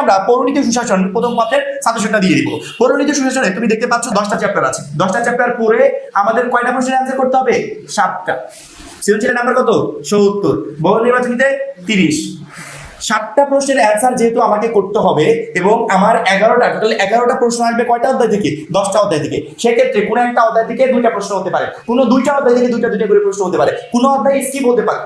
আমরা পৌরনীতি সুশাসন প্রথম পত্রের সাজেশনটা দিয়ে দিব। পৌরনীতি সুশাসনে তুমি দেখতে পাচ্ছ 10টা চ্যাপ্টার আছে। 10টা চ্যাপ্টার পড়ে আমাদের কয়টা প্রশ্নের অ্যান্সার করতে হবে? 7টা। সৃজনশীলের নাম্বার কত? 70। বহু নির্বাচনীতে 30। 7টা প্রশ্নের অ্যান্সার যেহেতু আমাকে করতে হবে এবং আমার 11টা টোটাল 11টা প্রশ্ন আসবে কয়টা অধ্যায় থেকে? 10টা অধ্যায় থেকে। সেক্ষেত্রে কোনো একটা অধ্যায় থেকে 2টা প্রশ্ন হতে পারে, কোনো 2টা অধ্যায় থেকে 2টা করে প্রশ্ন হতে পারে, কোনো অধ্যায় স্কিপ হতে পারে,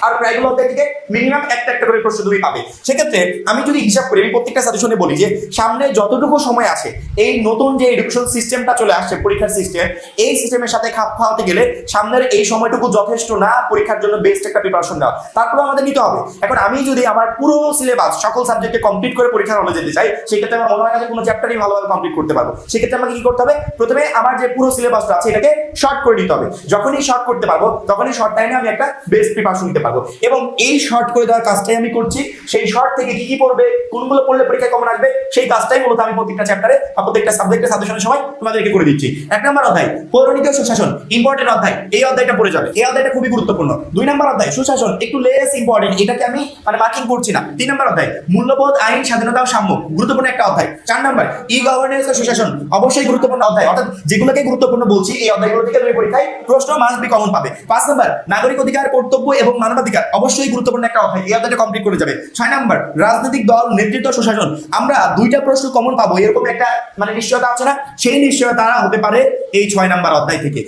আর প্রায়গুলো অধ্যায় থেকে মিনিমাম একটা একটা করে প্রশ্ন তুমি পাবে। সেক্ষেত্রে আমি যদি হিসাব করি, আমি প্রত্যেকটা সাজেশনে বলি যে সামনে যতটুকু সময় আছে এই নতুন যে এডুকেশন সিস্টেমটা চলে আসছে, পরীক্ষার সিস্টেম, এই সিস্টেমের সাথে খাপ খাওয়াতে গেলে সামনের এই সময়টুকু যথেষ্ট না পরীক্ষার জন্য বেস্ট একটা প্রিপারেশন দেওয়া, তারপরে আমাদের নিতে হবে। এখন আমি যদি আমার পুরো সিলেবাস সকল সাবজেক্টে কমপ্লিট করে পরীক্ষার হলে যেতে চাই, সেক্ষেত্রে আমার মনে হয় না যে কোনো চ্যাপ্টারই ভালোভাবে কমপ্লিট করতে পারবো। সেক্ষেত্রে আমাকে কি করতে হবে? প্রথমে আমার যে পুরো সিলেবাসটা আছে এটাকে শর্ট করে নিতে হবে। যখনই শর্ট করতে পারবো তখনই শর্ট টাইমে আমি একটা বেস্ট প্রিপারেশন নিতে পারবো। এবং এই শর্ট করে দেওয়ার কাজটাই আমি করছি। সেই শর্ট থেকে কি কি পড়বে, কোনগুলো পড়লে পরীক্ষায় কমন আসবে, সেই কাজটাই মূলত আমি প্রত্যেকটা চ্যাপ্টারে বা প্রত্যেকটা সাবজেক্টের সাজেশনের সময় তোমাদেরকে করে দিচ্ছি। 1 নম্বর অধ্যায় পৌরনীতি ও সুশাসন, ইম্পর্টেন্ট অধ্যায়, এই অধ্যায়টা পড়ে যাবে, এই অধ্যায়টা খুবই গুরুত্বপূর্ণ। 2 নম্বর অধ্যায় সুশাসন, একটু লেস ইম্পর্টেন্ট, এটাকে আমি মার্কিং করছি না। 3 নম্বর অধ্যায় মূল্যবোধ, আইন, স্বাধীনতা ও সাম্য, গুরুত্বপূর্ণ একটা অধ্যায়। 4 নম্বর ই গভর্নেন্স ও সুশাসন, অবশ্যই গুরুত্বপূর্ণ অধ্যায়, অর্থাৎ যেগুলোকে গুরুত্বপূর্ণ বলছি এই অধ্যায়গুলো থেকে তুমি পরীক্ষায় প্রশ্ন মাস্ট বি কমন পাবে। 5 নম্বর নাগরিক অধিকার, কর্তব্য এবং মানবাধিকার, অবশ্যই গুরুত্বপূর্ণ একটা অধ্যায়, এই অধ্যায়টা কমপ্লিট করে যাবে। 6 নম্বর রাজনৈতিক দল, নেতৃত্ব, সুশাসন, আমরা 2টা প্রশ্ন কমন পাবো এরকম একটা নিশ্চয়তা আছে না? সেই নিশ্চয়তা হতে পারে এই 6 নম্বর অধ্যায় থেকে।